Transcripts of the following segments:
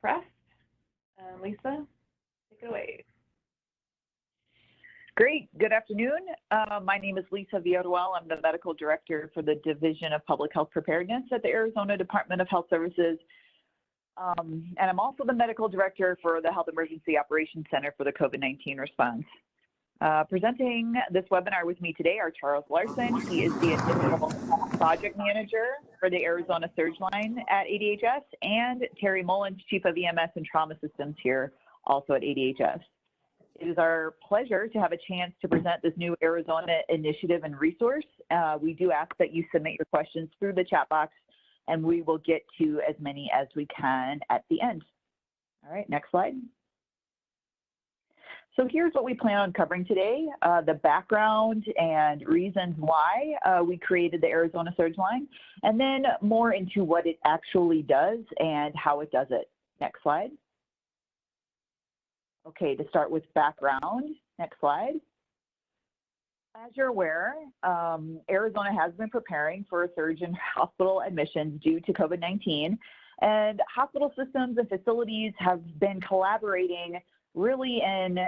Pressed. Lisa, take it away. Great. Good afternoon. My name is Lisa Villarreal. I'm the Medical Director for the Division of Public Health Preparedness at the Arizona Department of Health Services. And I'm also the Medical Director for the Health Emergency Operations Center for the COVID-19 response. Presenting this webinar with me today are Charles Larson. He is the Initial Project Manager for the Arizona Surge Line at ADHS, and Terry Mullins, Chief of EMS and Trauma Systems here also at ADHS. It is our pleasure to have a chance to present this new Arizona initiative and resource. We do ask that you submit your questions through the chat box, and we will get to as many as we can at the end. All right, next slide. So here's what we plan on covering today, the background and reasons why we created the Arizona Surge Line, and then more into what it actually does and how it does it. Next slide. Okay, to start with background, next slide. As you're aware, Arizona has been preparing for a surge in hospital admissions due to COVID-19, and hospital systems and facilities have been collaborating really in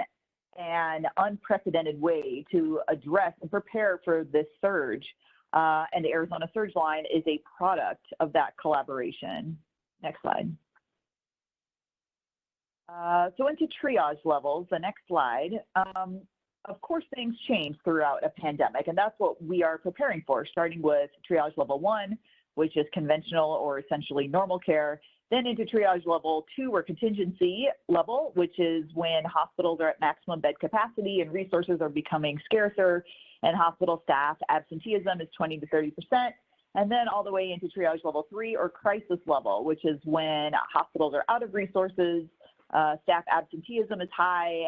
an unprecedented way to address and prepare for this surge. And the Arizona Surge Line is a product of that collaboration. Next slide. So into triage levels, the next slide. Of course, things change throughout a pandemic, and that's what we are preparing for, starting with triage level 1, which is conventional or essentially normal care, then into triage level 2 or contingency level, which is when hospitals are at maximum bed capacity and resources are becoming scarcer, and hospital staff absenteeism is 20 to 30%. And then all the way into triage level 3 or crisis level, which is when hospitals are out of resources, staff absenteeism is high,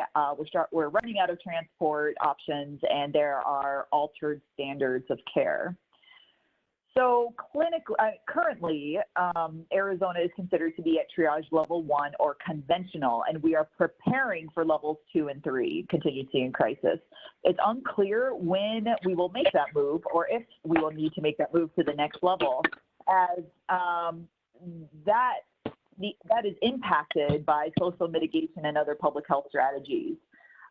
we're running out of transport options, and there are altered standards of care. So currently, Arizona is considered to be at triage level 1 or conventional, and we are preparing for levels 2 and 3, contingency and crisis. It's unclear when we will make that move or if we will need to make that move to the next level, as that is impacted by social mitigation and other public health strategies.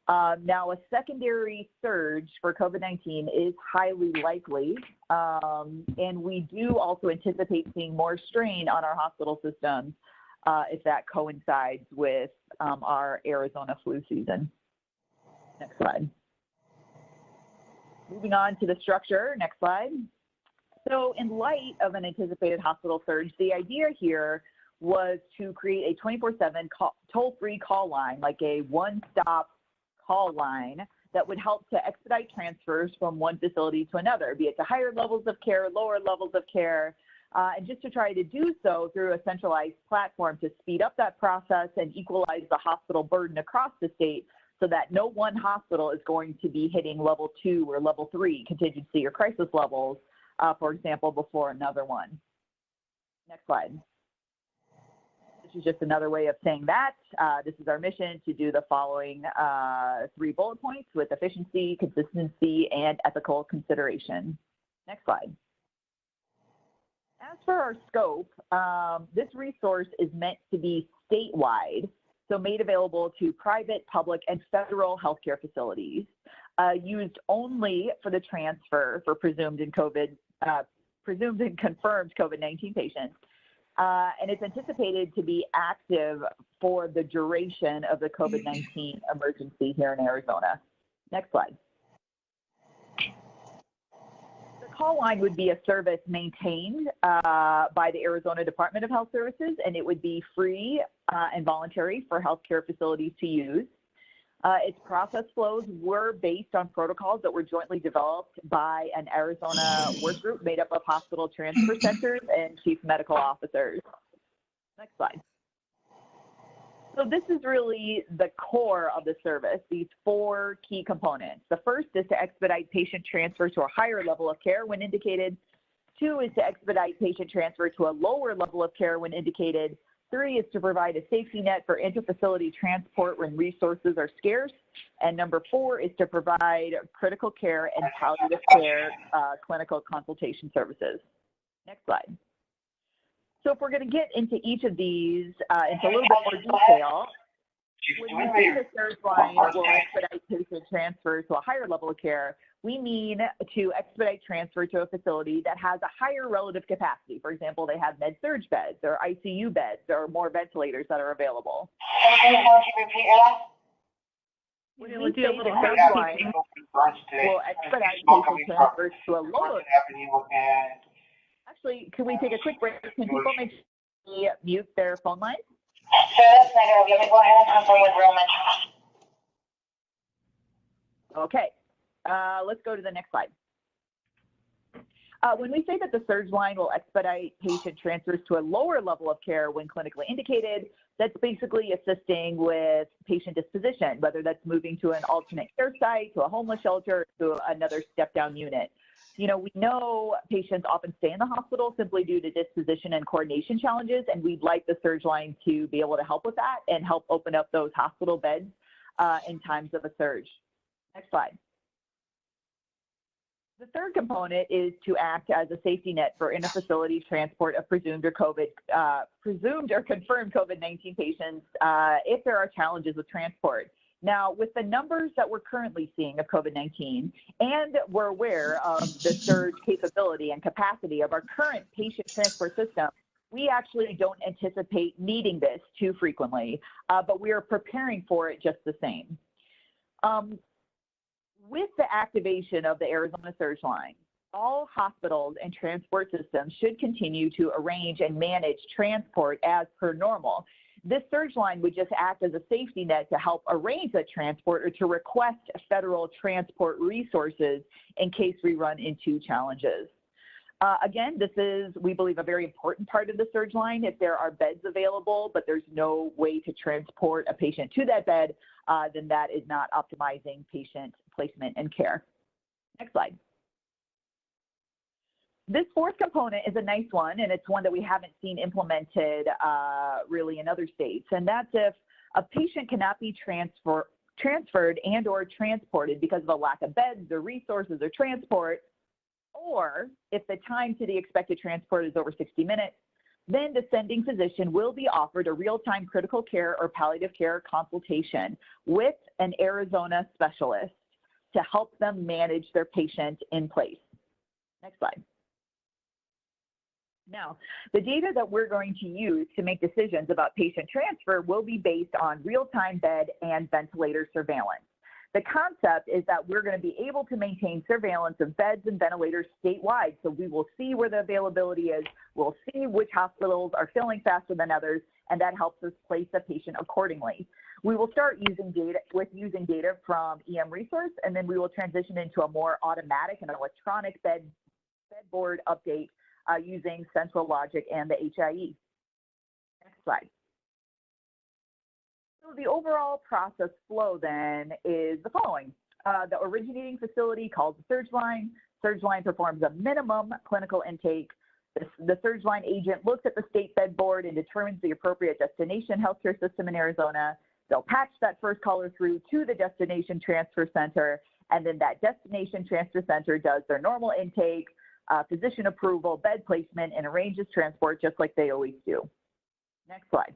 Now, a secondary surge for COVID-19 is highly likely, and we do also anticipate seeing more strain on our hospital systems if that coincides with our Arizona flu season. Next slide. Moving on to the structure, next slide. So in light of an anticipated hospital surge, the idea here was to create a 24/7 toll-free call line, like a one-stop call line that would help to expedite transfers from one facility to another, be it to higher levels of care, lower levels of care, and just to try to do so through a centralized platform to speed up that process and equalize the hospital burden across the state so that no one hospital is going to be hitting level 2 or level 3 contingency or crisis levels, for example, before another one. Next slide. This is just another way of saying that. This is our mission to do the following 3 bullet points with efficiency, consistency, and ethical consideration. Next slide. As for our scope, this resource is meant to be statewide, so made available to private, public, and federal healthcare facilities, used only for the transfer for presumed and confirmed COVID-19 patients. And it's anticipated to be active for the duration of the COVID-19 emergency here in Arizona. Next slide. The call line would be a service maintained by the Arizona Department of Health Services, and it would be free and voluntary for healthcare facilities to use. Its process flows were based on protocols that were jointly developed by an Arizona work group made up of hospital transfer centers and chief medical officers. Next slide. So this is really the core of the service, these 4 key components. The first is to expedite patient transfer to a higher level of care when indicated. 2 is to expedite patient transfer to a lower level of care when indicated. 3 is to provide a safety net for interfacility transport when resources are scarce. And number 4 is to provide critical care and palliative care clinical consultation services. Next slide. So if we're going to get into each of these into a little bit more detail, when we say the surge line will expedite patient transfer to a higher level of care, we mean to expedite transfer to a facility that has a higher relative capacity. For example, they have med-surg beds or ICU beds or more ventilators that are available. When we say the surge line will expedite patient transfers to a lower. Actually, can we take a quick break? Can people make sure they mute their phone lines? So that's negative. Let me go ahead and confirm with Real Metro. Okay, let's go to the next slide. When we say that the surge line will expedite patient transfers to a lower level of care when clinically indicated, that's basically assisting with patient disposition, whether that's moving to an alternate care site, to a homeless shelter, to another step-down unit. You know, we know patients often stay in the hospital simply due to disposition and coordination challenges, and we'd like the surge line to be able to help with that and help open up those hospital beds in times of a surge. Next slide. The third component is to act as a safety net for inter-facility transport of presumed or confirmed COVID-19 patients if there are challenges with transport. Now, with the numbers that we're currently seeing of COVID-19, and we're aware of the surge capability and capacity of our current patient transport system, we actually don't anticipate needing this too frequently, but we are preparing for it just the same. With the activation of the Arizona Surge Line, all hospitals and transport systems should continue to arrange and manage transport as per normal. This surge line would just act as a safety net to help arrange the transport or to request federal transport resources in case we run into challenges. Again, this is, we believe, a very important part of the surge line. If there are beds available, but there's no way to transport a patient to that bed, then that is not optimizing patient placement and care. Next slide. This fourth component is a nice one, and it's one that we haven't seen implemented really in other states, and that's if a patient cannot be transferred and or transported because of a lack of beds or resources or transport, or if the time to the expected transport is over 60 minutes, then the sending physician will be offered a real-time critical care or palliative care consultation with an Arizona specialist to help them manage their patient in place. Next slide. Now, the data that we're going to use to make decisions about patient transfer will be based on real-time bed and ventilator surveillance. The concept is that we're going to be able to maintain surveillance of beds and ventilators statewide. So we will see where the availability is, we'll see which hospitals are filling faster than others, and that helps us place the patient accordingly. We will start using data from EM Resource, and then we will transition into a more automatic and electronic bed board update using Central Logic and the HIE. Next slide. So the overall process flow then is the following. The originating facility calls the surge line. Surge line performs a minimum clinical intake. The surge line agent looks at the state bed board and determines the appropriate destination healthcare system in Arizona. They'll patch that first caller through to the destination transfer center, and then that destination transfer center does their normal intake, physician approval, bed placement, and arranges transport just like they always do. Next slide.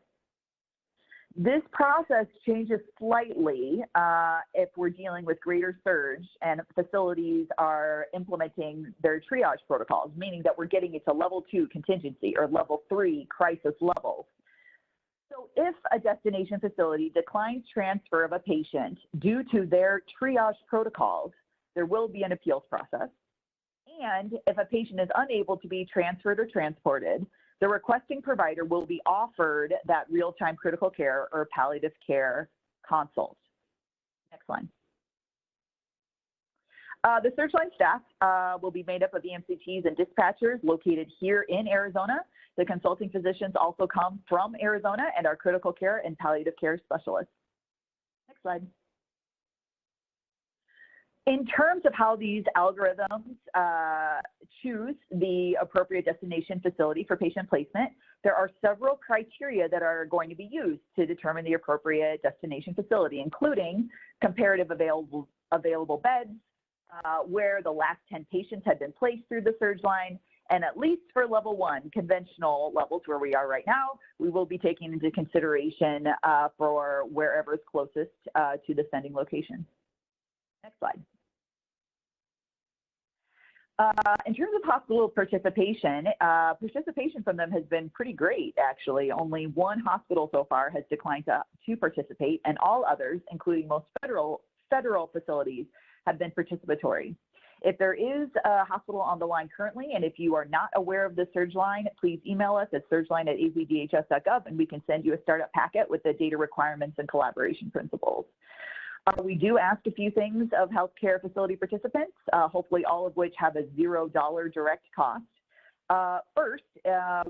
This process changes slightly if we're dealing with greater surge and facilities are implementing their triage protocols, meaning that we're getting it to level 2 contingency or level 3 crisis levels. So if a destination facility declines transfer of a patient due to their triage protocols, there will be an appeals process. And if a patient is unable to be transferred or transported, the requesting provider will be offered that real-time critical care or palliative care consult. Next one. The surge line staff will be made up of EMCTs and dispatchers located here in Arizona. The consulting physicians also come from Arizona and are critical care and palliative care specialists. Next slide. In terms of how these algorithms choose the appropriate destination facility for patient placement, there are several criteria that are going to be used to determine the appropriate destination facility, including comparative available beds, where the last 10 patients had been placed through the surge line, And at least for level 1, conventional levels where we are right now, we will be taking into consideration for wherever is closest to the sending location. Next slide. In terms of hospital participation, participation from them has been pretty great, actually. Only one hospital so far has declined to participate, and all others, including most federal facilities, have been participatory. If there is a hospital on the line currently, and if you are not aware of the surge line, please email us at surgeline@azdhs.gov, and we can send you a startup packet with the data requirements and collaboration principles. We do ask a few things of healthcare facility participants, hopefully all of which have a $0 direct cost. First,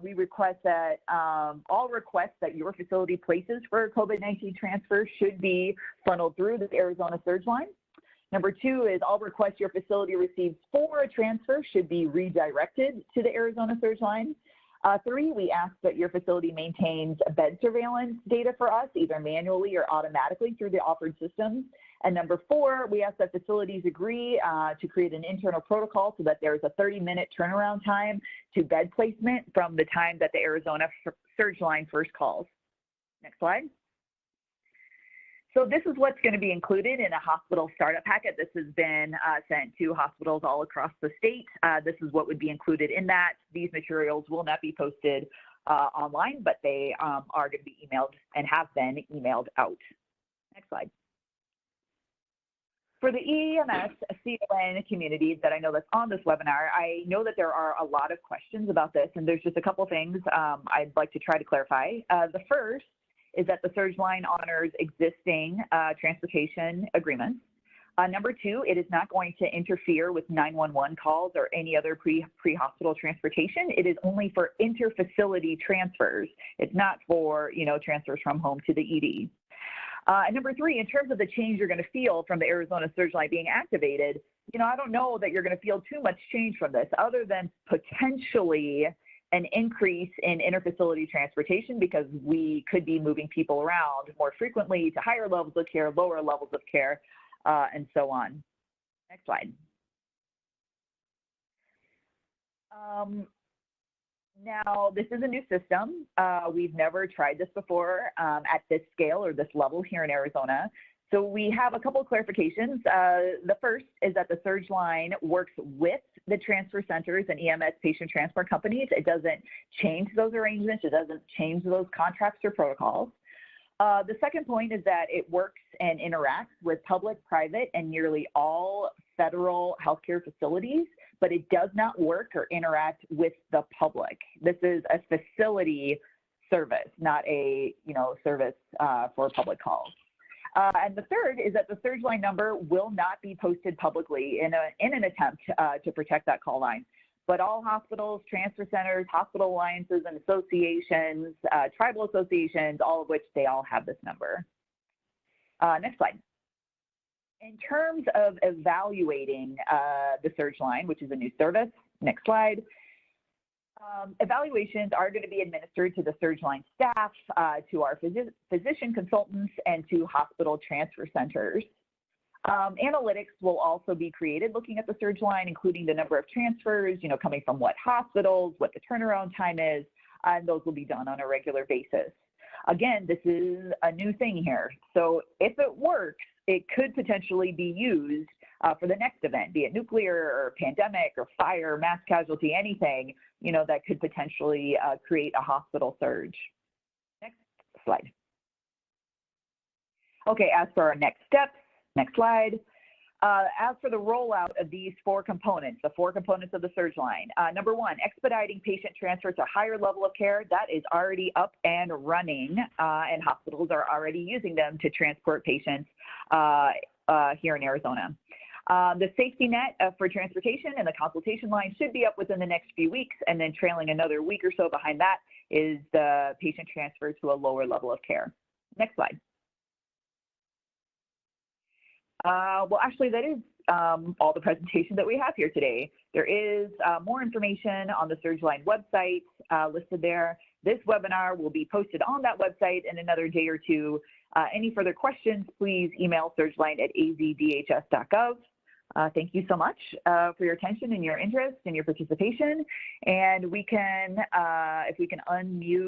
we request that all requests that your facility places for COVID-19 transfer should be funneled through the Arizona Surge Line. Number 2 is all requests your facility receives for a transfer should be redirected to the Arizona Surge Line. 3, we ask that your facility maintains bed surveillance data for us, either manually or automatically through the offered systems. And number 4, we ask that facilities agree to create an internal protocol so that there's a 30-minute turnaround time to bed placement from the time that the Arizona Surge Line first calls. Next slide. So this is what's going to be included in a hospital startup packet. This has been sent to hospitals all across the state. This is what would be included in that. These materials will not be posted online, but they are going to be emailed and have been emailed out. Next slide. For the EMS CON community that I know that's on this webinar, I know that there are a lot of questions about this, and there's just a couple things I'd like to try to clarify. The first is that the Surge Line honors existing transportation agreements. Number 2, it is not going to interfere with 911 calls or any other pre-hospital transportation. It is only for inter-facility transfers. It's not for, transfers from home to the ED. And number 3, in terms of the change you're going to feel from the Arizona Surge Line being activated, I don't know that you're going to feel too much change from this other than potentially an increase in interfacility transportation because we could be moving people around more frequently to higher levels of care, lower levels of care, and so on. Next slide. Now, this is a new system. We've never tried this before at this scale or this level here in Arizona. So we have a couple of clarifications. The first is that the Surge Line works with the transfer centers and EMS patient transport companies. It doesn't change those arrangements. It doesn't change those contracts or protocols. The second point is that it works and interacts with public, private, and nearly all federal healthcare facilities, but it does not work or interact with the public. This is a facility service, not a service for public calls. And the third is that the Surge Line number will not be posted publicly in an attempt to protect that call line. But all hospitals, transfer centers, hospital alliances and associations, tribal associations, all of which they all have this number. Next slide. In terms of evaluating the Surge Line, which is a new service, next slide. Evaluations are going to be administered to the Surge Line staff, to our physician consultants, and to hospital transfer centers. Analytics will also be created looking at the Surge Line, including the number of transfers, coming from what hospitals, what the turnaround time is, and those will be done on a regular basis. Again, this is a new thing here. So if it works, it could potentially be used for the next event, be it nuclear or pandemic or fire, mass casualty, anything, that could potentially create a hospital surge. Next slide. Okay, as for our next steps, next slide. As for the rollout of these 4 components, the 4 components of the Surge Line, number 1, expediting patient transfer to higher level of care. That is already up and running, and hospitals are already using them to transport patients here in Arizona. The safety net for transportation and the consultation line should be up within the next few weeks, and then trailing another week or so behind that is the patient transfer to a lower level of care. Next slide. Well, actually, that is all the presentation that we have here today. There is more information on the Surge Line website listed there. This webinar will be posted on that website in another day or 2. Any further questions, please email surgeline@azdhs.gov. Thank you so much for your attention and your interest and your participation. And we can, if we can unmute